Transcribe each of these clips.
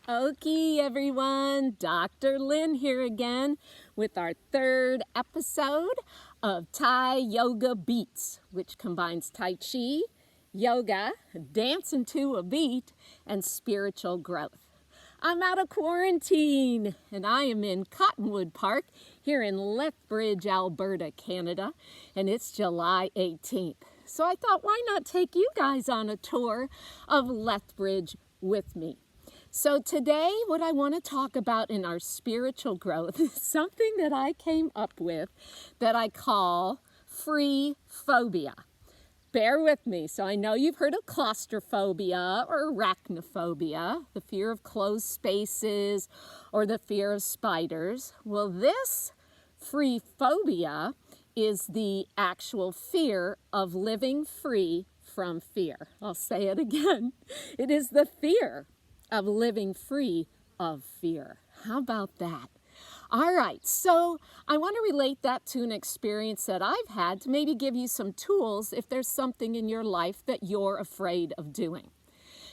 Okay, everyone, Dr. Lynn here again with our third episode of Taiyoga Beats, which combines Tai Chi, yoga, dancing to a beat, and spiritual growth. I'm out of quarantine, and I am in Cottonwood Park here in Lethbridge, Alberta, Canada, and it's July 18th. So I thought, why not take you guys on a tour of Lethbridge with me? So today, what I want to talk about in our spiritual growth is something that I came up with that I call freephobia. Bear with me. So I know you've heard of claustrophobia or arachnophobia, the fear of closed spaces or the fear of spiders. Well, this freephobia is the actual fear of living free from fear. I'll say it again. It is the fear of living free of fear. How about that? All right, so I want to relate that to an experience that I've had to maybe give you some tools if there's something in your life that you're afraid of doing.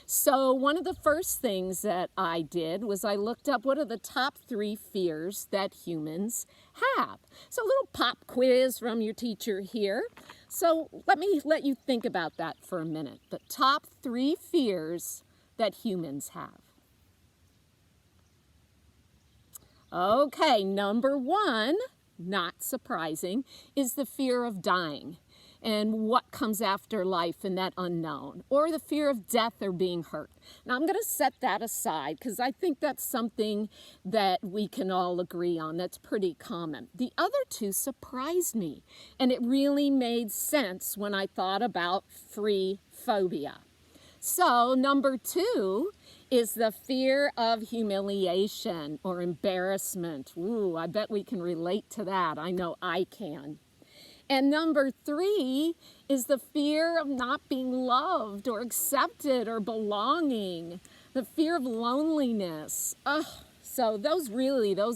So one of the first things that I did was I looked up what are the top 3 fears that humans have. So a little pop quiz from your teacher here. So let you think about that for a minute. The top 3 fears that humans have. Okay, number 1, not surprising, is the fear of dying and what comes after life and that unknown, or the fear of death or being hurt. Now I'm going to set that aside because I think that's something that we can all agree on. That's pretty common. The other 2 surprised me, and it really made sense when I thought about freephobia. So number 2 is the fear of humiliation or embarrassment. Ooh, I bet we can relate to that. I know I can. And number 3 is the fear of not being loved or accepted or belonging, the fear of loneliness. So those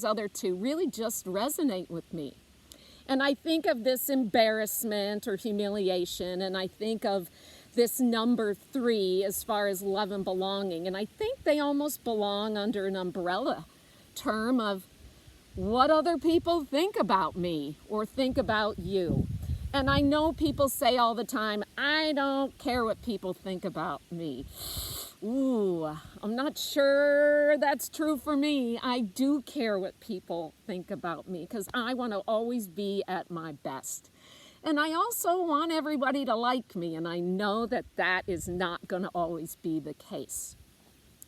other 2 really just resonate with me. And I think of this embarrassment or humiliation, and I think of this number 3 as far as love and belonging. And I think they almost belong under an umbrella term of what other people think about me or think about you. And I know people say all the time, I don't care what people think about me. Ooh, I'm not sure that's true for me. I do care what people think about me because I want to always be at my best. And I also want everybody to like me, and I know that that is not going to always be the case.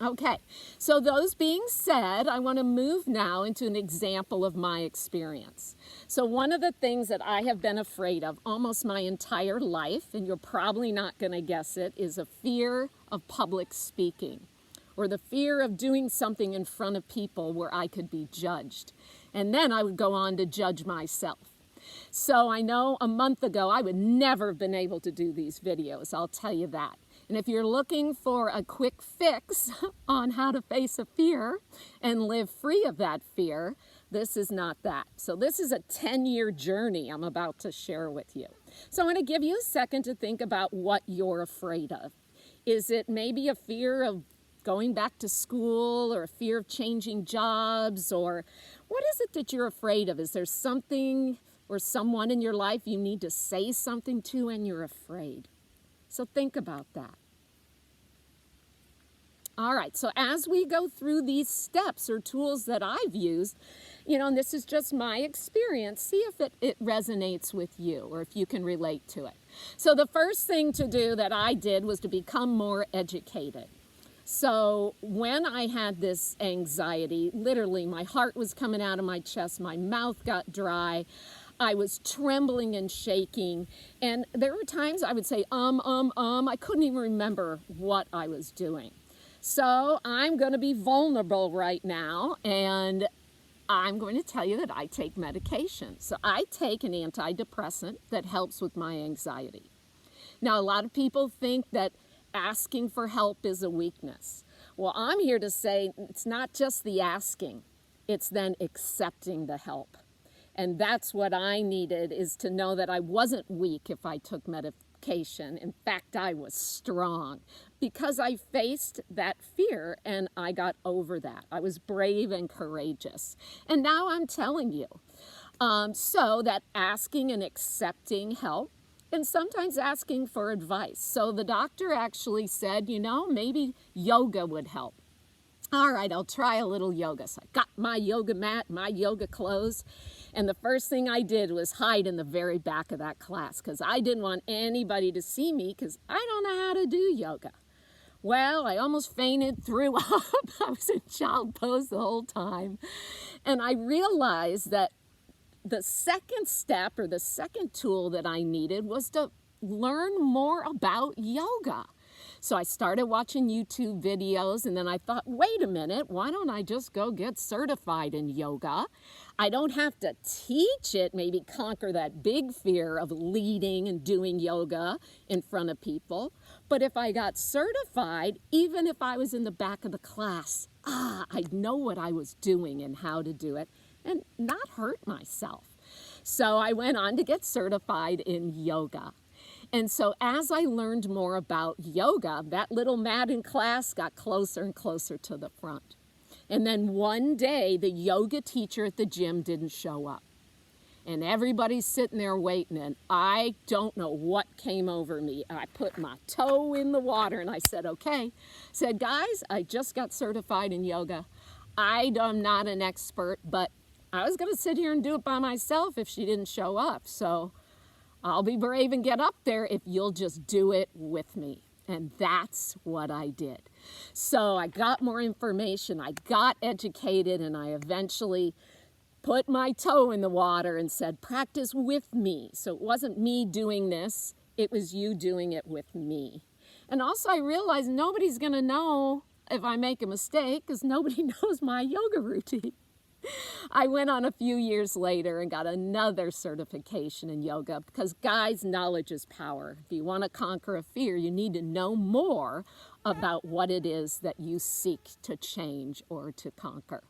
Okay, so those being said, I want to move now into an example of my experience. So one of the things that I have been afraid of almost my entire life, and you're probably not going to guess it, is a fear of public speaking, or the fear of doing something in front of people where I could be judged. And then I would go on to judge myself. So I know a month ago I would never have been able to do these videos, I'll tell you that. And if you're looking for a quick fix on how to face a fear and live free of that fear, this is not that. So this is a 10-year journey I'm about to share with you. So I'm going to give you a second to think about what you're afraid of. Is it maybe a fear of going back to school, or a fear of changing jobs, or what is it that you're afraid of? Is there something or someone in your life you need to say something to and you're afraid? So think about that. All right, so as we go through these steps or tools that I've used, and this is just my experience, see if it resonates with you or if you can relate to it. So the first thing to do that I did was to become more educated. So when I had this anxiety, literally my heart was coming out of my chest, my mouth got dry, I was trembling and shaking, and there were times I would say, I couldn't even remember what I was doing. So I'm going to be vulnerable right now, and I'm going to tell you that I take medication. So I take an antidepressant that helps with my anxiety. Now, a lot of people think that asking for help is a weakness. Well, I'm here to say it's not just the asking, it's then accepting the help. And that's what I needed, is to know that I wasn't weak if I took certification. In fact, I was strong because I faced that fear and I got over that. I was brave and courageous. And now I'm telling you. So that asking and accepting help, and sometimes asking for advice. So the doctor actually said, you know, maybe yoga would help. All right, I'll try a little yoga. So I got my yoga mat, my yoga clothes, and the first thing I did was hide in the very back of that class because I didn't want anybody to see me because I don't know how to do yoga. Well, I almost fainted, threw up. I was in child pose the whole time. And I realized that the second step or the second tool that I needed was to learn more about yoga. So I started watching YouTube videos, and then I thought, wait a minute, why don't I just go get certified in yoga? I don't have to teach it, maybe conquer that big fear of leading and doing yoga in front of people. But if I got certified, even if I was in the back of the class, I'd know what I was doing and how to do it and not hurt myself. So I went on to get certified in yoga. And so as I learned more about yoga, that little mat in class got closer and closer to the front. And then one day, the yoga teacher at the gym didn't show up. And everybody's sitting there waiting, and I don't know what came over me. I put my toe in the water, and I said, okay. Said, guys, I just got certified in yoga. I'm not an expert, but I was going to sit here and do it by myself if she didn't show up. So I'll be brave and get up there if you'll just do it with me. And that's what I did. So I got more information, I got educated, and I eventually put my toe in the water and said, practice with me. So it wasn't me doing this, it was you doing it with me. And also I realized nobody's going to know if I make a mistake because nobody knows my yoga routine. I went on a few years later and got another certification in yoga because, guys, knowledge is power. If you want to conquer a fear, you need to know more about what it is that you seek to change or to conquer.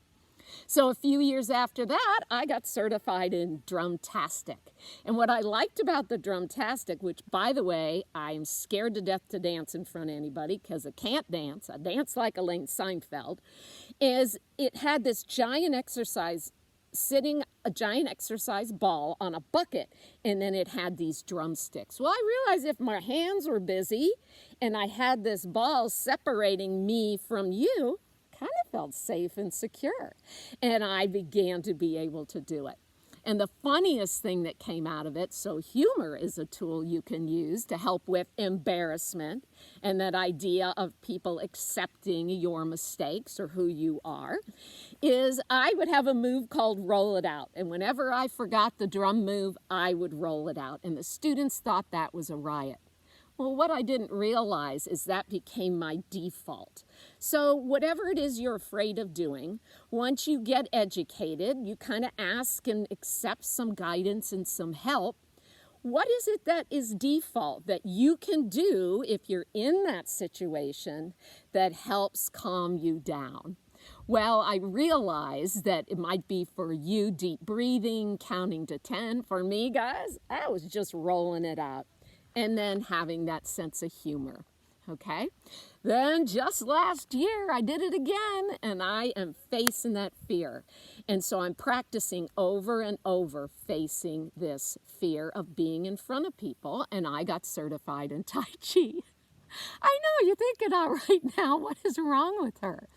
So a few years after that, I got certified in Drumtastic. And what I liked about the Drumtastic, which, by the way, I'm scared to death to dance in front of anybody because I can't dance. I dance like Elaine Seinfeld, is it had this giant exercise ball on a bucket, and then it had these drumsticks. Well, I realized if my hands were busy and I had this ball separating me from you, kind of felt safe and secure. And I began to be able to do it. And the funniest thing that came out of it, so humor is a tool you can use to help with embarrassment and that idea of people accepting your mistakes or who you are, is I would have a move called roll it out. And whenever I forgot the drum move, I would roll it out. And the students thought that was a riot. Well, what I didn't realize is that became my default. So whatever it is you're afraid of doing, once you get educated, you kind of ask and accept some guidance and some help. What is it that is default that you can do if you're in that situation that helps calm you down? Well, I realized that it might be for you deep breathing, counting to 10. For me, guys, I was just rolling it out. And then having that sense of humor, okay? Then just last year, I did it again, and I am facing that fear. And so I'm practicing over and over facing this fear of being in front of people, and I got certified in Tai Chi. I know, you're thinking, all right now, what is wrong with her?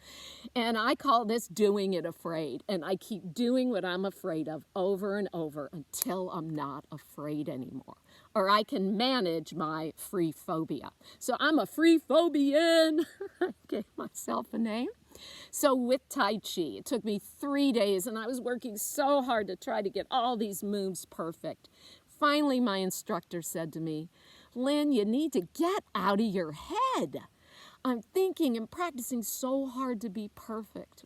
And I call this doing it afraid. And I keep doing what I'm afraid of over and over until I'm not afraid anymore. Or I can manage my freephobia. So I'm a freephobian. I gave myself a name. So with Tai Chi, it took me 3 days, and I was working so hard to try to get all these moves perfect. Finally, my instructor said to me, Lynn, you need to get out of your head. I'm thinking and practicing so hard to be perfect.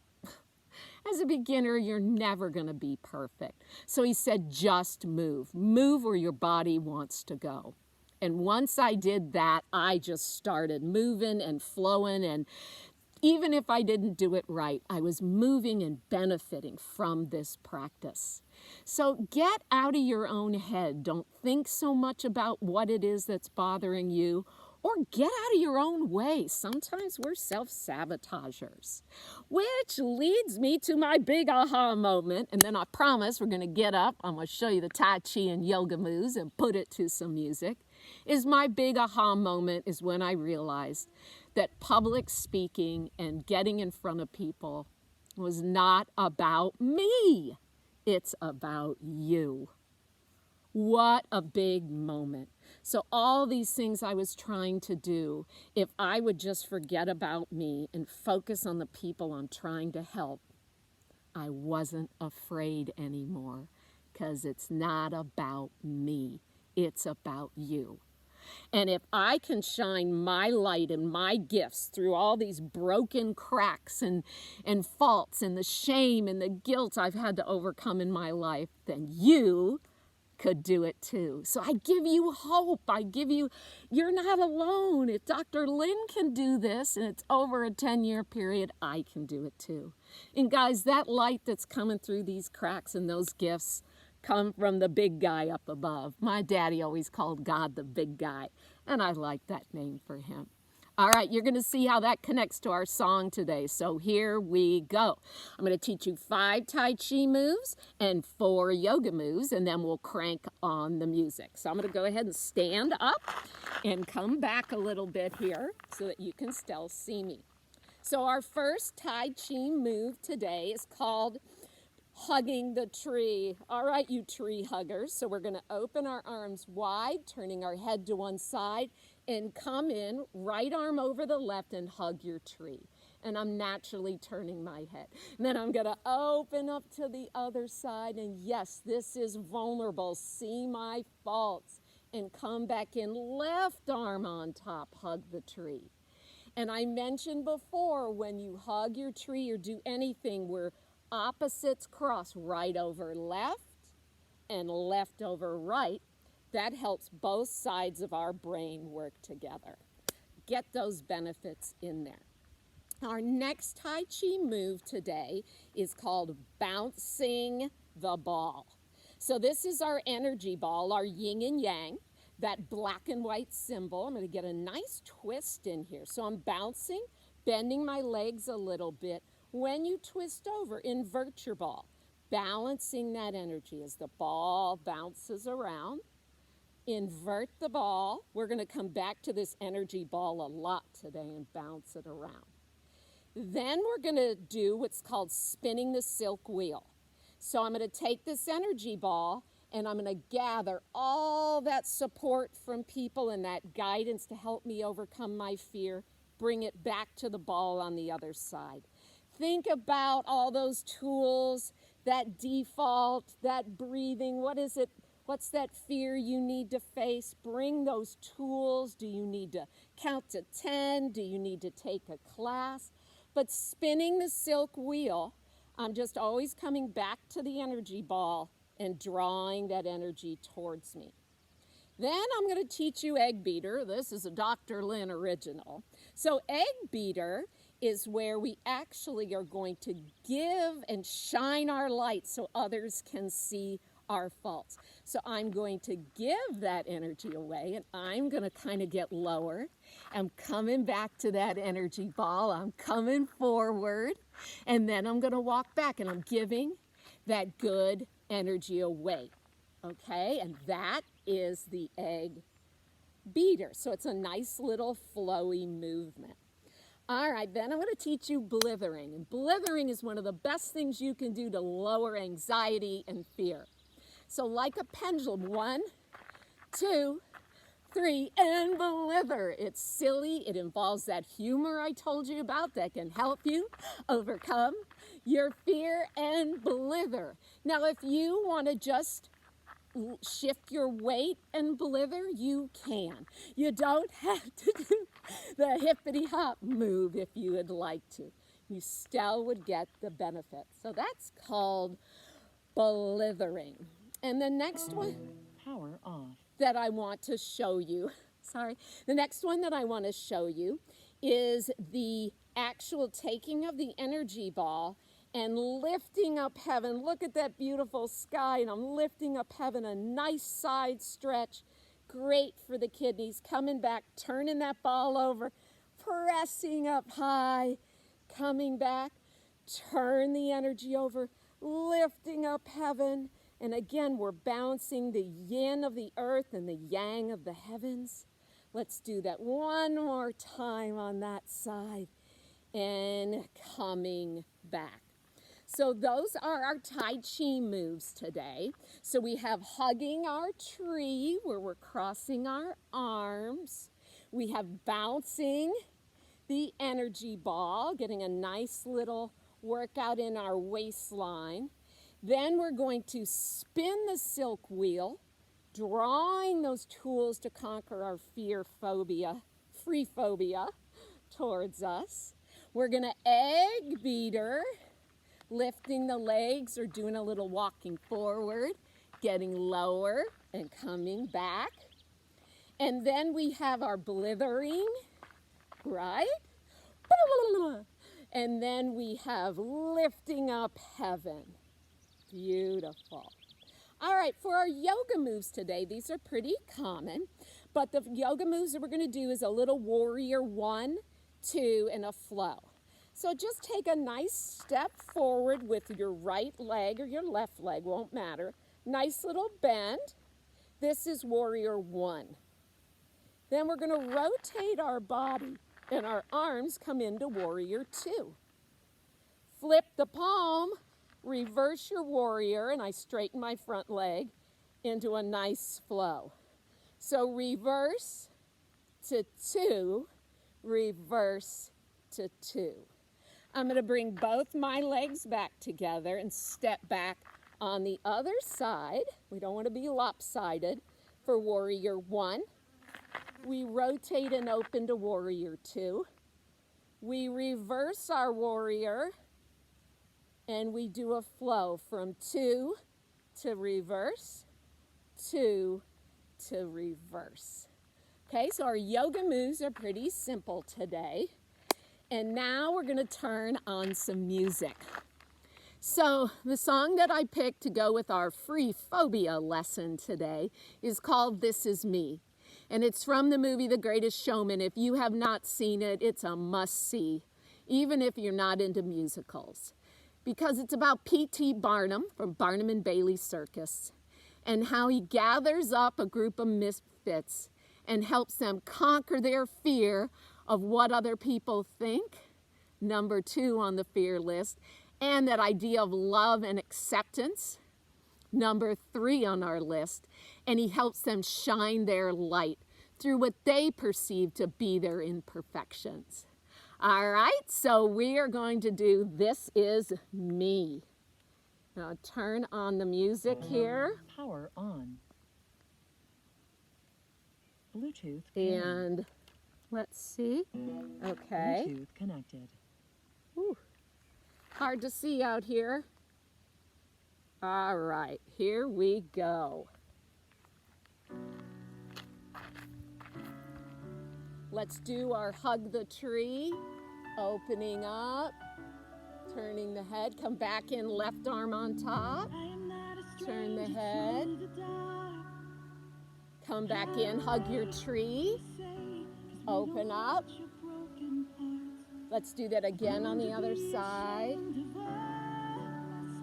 As a beginner, you're never going to be perfect. So he said, just move. Move where your body wants to go. And once I did that, I just started moving and flowing and Even if I didn't do it right, I was moving and benefiting from this practice. So get out of your own head. Don't think so much about what it is that's bothering you, or get out of your own way. Sometimes we're self-sabotagers. Which leads me to my big aha moment. And then I promise we're going to get up. I'm going to show you the Tai Chi and yoga moves and put it to some music. My big aha moment is when I realized that public speaking and getting in front of people was not about me. It's about you. What a big moment. So all these things I was trying to do, if I would just forget about me and focus on the people I'm trying to help, I wasn't afraid anymore, because it's not about me. It's about you. And if I can shine my light and my gifts through all these broken cracks and faults and the shame and the guilt I've had to overcome in my life, then you could do it too. So I give you hope. You're not alone. If Dr. Lynn can do this and it's over a 10-year period, I can do it too. And guys, that light that's coming through these cracks and those gifts come from the big guy up above. My daddy always called God the big guy, and I like that name for him. All right, you're going to see how that connects to our song today. So here we go. I'm going to teach you 5 Tai Chi moves and 4 yoga moves, and then we'll crank on the music. So I'm going to go ahead and stand up and come back a little bit here so that you can still see me. So our first Tai Chi move today is called hugging the tree. All right, you tree huggers. So we're going to open our arms wide, turning our head to one side, and come in, right arm over the left, and hug your tree. And I'm naturally turning my head. And then I'm going to open up to the other side. And yes, this is vulnerable. See my faults. And come back in, left arm on top, hug the tree. And I mentioned before, when you hug your tree or do anything where opposites cross, right over left and left over right, that helps both sides of our brain work together. Get those benefits in there. Our next Tai Chi move today is called bouncing the ball. So this is our energy ball, our yin and yang, that black and white symbol. I'm going to get a nice twist in here. So I'm bouncing, bending my legs a little bit. When you twist over, invert your ball, balancing that energy as the ball bounces around. Invert the ball. We're going to come back to this energy ball a lot today and bounce it around. Then we're going to do what's called spinning the silk wheel. So I'm going to take this energy ball and I'm going to gather all that support from people and that guidance to help me overcome my fear, bring it back to the ball on the other side. Think about all those tools, that default, that breathing. What is it? What's that fear you need to face? Bring those tools. Do you need to count to 10? Do you need to take a class? But spinning the silk wheel, I'm just always coming back to the energy ball and drawing that energy towards me. Then I'm going to teach you egg beater. This is a Dr. Lynn original. So egg beater is where we actually are going to give and shine our light so others can see our faults. So I'm going to give that energy away, and I'm going to kind of get lower. I'm coming back to that energy ball. I'm coming forward, and then I'm going to walk back, and I'm giving that good energy away. Okay, and that is the egg beater. So it's a nice little flowy movement. All right, then I'm going to teach you blithering. And blithering is one of the best things you can do to lower anxiety and fear. So like a pendulum, 1, 2, 3, and blither. It's silly. It involves that humor I told you about that can help you overcome your fear and blither. Now, if you want to just shift your weight and blither, you can. You don't have to do the hippity hop move if you would like to. You still would get the benefit. So that's called blithering. And the next one Power off. that I want to show you, the next one that I want to show you is the actual taking of the energy ball and lifting up heaven. Look at that beautiful sky, and I'm lifting up heaven, a nice side stretch. Great for the kidneys. Coming back, turning that ball over, pressing up high, coming back, turn the energy over, lifting up heaven. And again, we're bouncing the yin of the earth and the yang of the heavens. Let's do that one more time on that side and coming back. So those are our Tai Chi moves today. So we have hugging our tree where we're crossing our arms. We have bouncing the energy ball, getting a nice little workout in our waistline. Then we're going to spin the silk wheel, drawing those tools to conquer our free phobia towards us. We're going to egg beater, lifting the legs or doing a little walking forward, getting lower and coming back. And then we have our blithering, right? And then we have lifting up heaven. Beautiful. All right, for our yoga moves today, these are pretty common, but the yoga moves that we're going to do is a little warrior 1, 2, and a flow. So just take a nice step forward with your right leg or your left leg, won't matter. Nice little bend. This is warrior 1. Then we're going to rotate our body and our arms come into warrior 2. Flip the palm, reverse your warrior, and I straighten my front leg into a nice flow. So reverse to 2, reverse to 2. I'm going to bring both my legs back together and step back on the other side. We don't want to be lopsided for warrior 1. We rotate and open to warrior 2. We reverse our warrior and we do a flow from 2 to reverse, 2 to reverse. Okay, so our yoga moves are pretty simple today. And now we're going to turn on some music. So the song that I picked to go with our free phobia lesson today is called This Is Me. And it's from the movie The Greatest Showman. If you have not seen it, it's a must-see, even if you're not into musicals. Because it's about P.T. Barnum from Barnum and Bailey Circus and how he gathers up a group of misfits and helps them conquer their fear of what other people think, number 2 on the fear list, and that idea of love and acceptance, number 3 on our list, and he helps them shine their light through what they perceive to be their imperfections. All right, so we are going to do This Is Me. Now turn on the music here. Power on. Bluetooth and let's see. Okay. Bluetooth connected. Whew. Hard to see out here. All right, here we go. Let's do our hug the tree, opening up, turning the head, come back in, left arm on top, turn the head, come back in, hug your tree, open up. Let's do that again on the other side.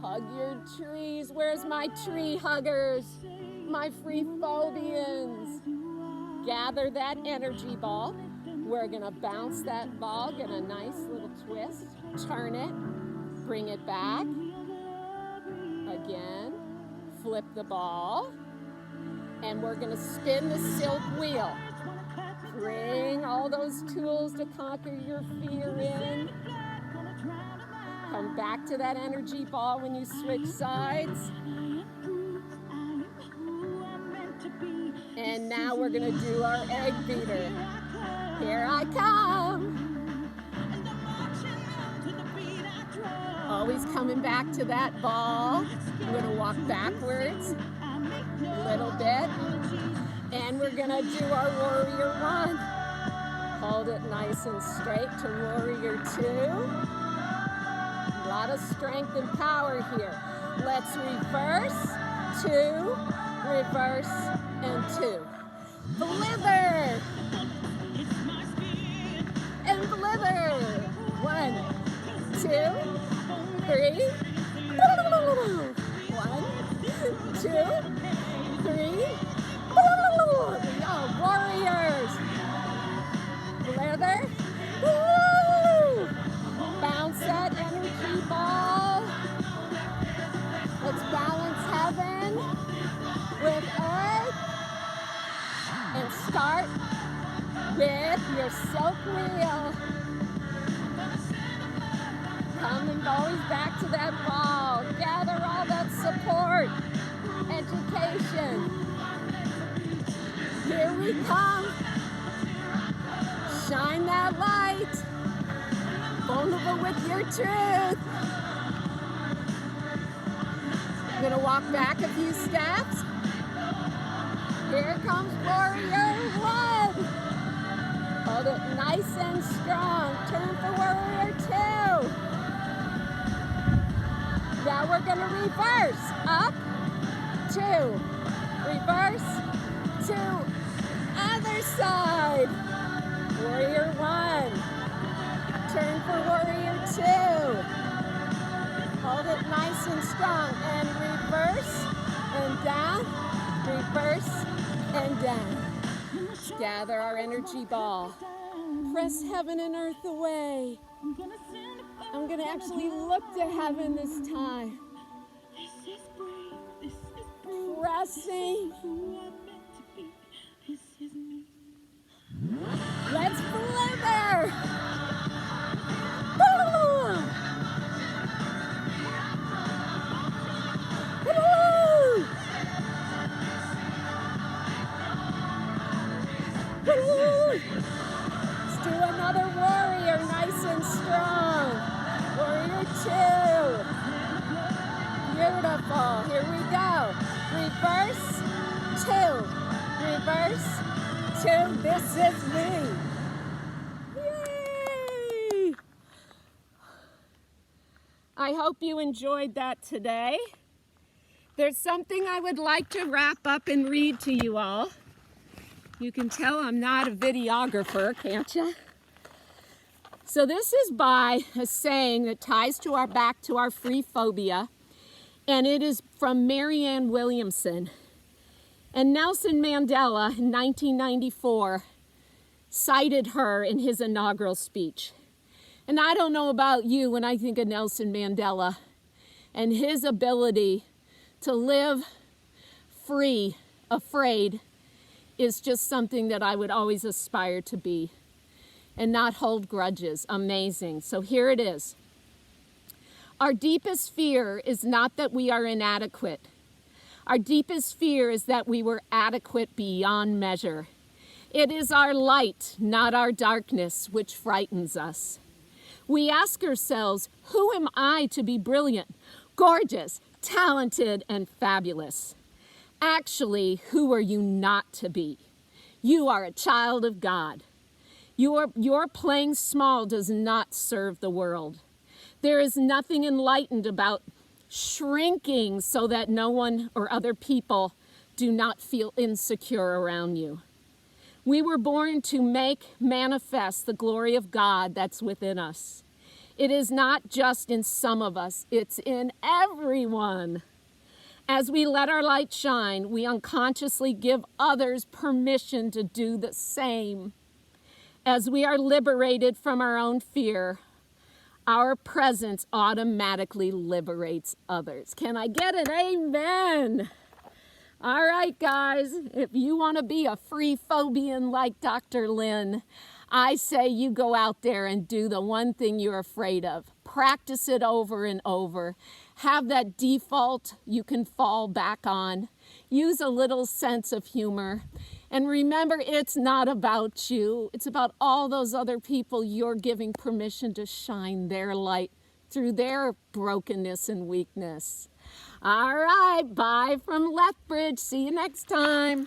Hug your trees. Where's my tree huggers? My free phobians. Gather that energy ball. We're gonna bounce that ball, get a nice little twist, turn it, bring it back. Again, flip the ball. And we're gonna spin the silk wheel. Bring all those tools to conquer your fear in. Come back to that energy ball when you switch sides. And now we're gonna do our egg beater. Here I come. Always coming back to that ball. I'm gonna walk backwards a little bit. And we're gonna do our warrior 1. Hold it nice and straight to warrior 2. A lot of strength and power here. Let's reverse, 2, reverse, and 2. Blither! And blither! 1, 2, 3. 1, 2, 3. We are warriors! Blither! Woo! Bounce that energy ball. Let's balance heaven with earth. And start with your silk wheel. Coming always back to that ball. Gather all that support. Education. Here we come. Shine that light. Vulnerable with your truth. I'm gonna walk back a few steps. Here comes warrior 1. Hold it nice and strong. Turn for warrior 2. Now we're gonna reverse. Up, 2. Reverse, 2. Other side. Warrior 1. Turn for warrior 2. Hold it nice and strong. And reverse and down. Reverse and down. Gather our energy ball. Press heaven and earth away. I'm going to actually look to heaven this time. Pressing. Let's blither. Woo! Woo! Let's do another warrior, nice and strong. Warrior 2. Beautiful. Here we go. Reverse, 2. Reverse, 2. This is me. Yay! I hope you enjoyed that today. There's something I would like to wrap up and read to you all. You can tell I'm not a videographer, can't you? So this is by a saying that ties to back to our freephobia, and it is from Marianne Williamson. And Nelson Mandela in 1994 cited her in his inaugural speech. And I don't know about you, when I think of Nelson Mandela and his ability to live free, afraid, is just something that I would always aspire to be and not hold grudges. Amazing. So here it is. Our deepest fear is not that we are inadequate. Our deepest fear is that we were adequate beyond measure. It is our light, not our darkness, which frightens us. We ask ourselves, who am I to be brilliant, gorgeous, talented, and fabulous? Actually, who are you not to be? You are a child of God. Your playing small does not serve the world. There is nothing enlightened about shrinking so that no one or other people do not feel insecure around you. We were born to make manifest the glory of God that's within us. It is not just in some of us, it's in everyone. As we let our light shine, we unconsciously give others permission to do the same. As we are liberated from our own fear, our presence automatically liberates others. Can I get an amen? All right, guys, if you want to be a free phobian like Dr. Lynn, I say you go out there and do the one thing you're afraid of. Practice it over and over. Have that default you can fall back on. Use a little sense of humor. And remember, it's not about you. It's about all those other people you're giving permission to shine their light through their brokenness and weakness. All right, bye from Lethbridge. See you next time.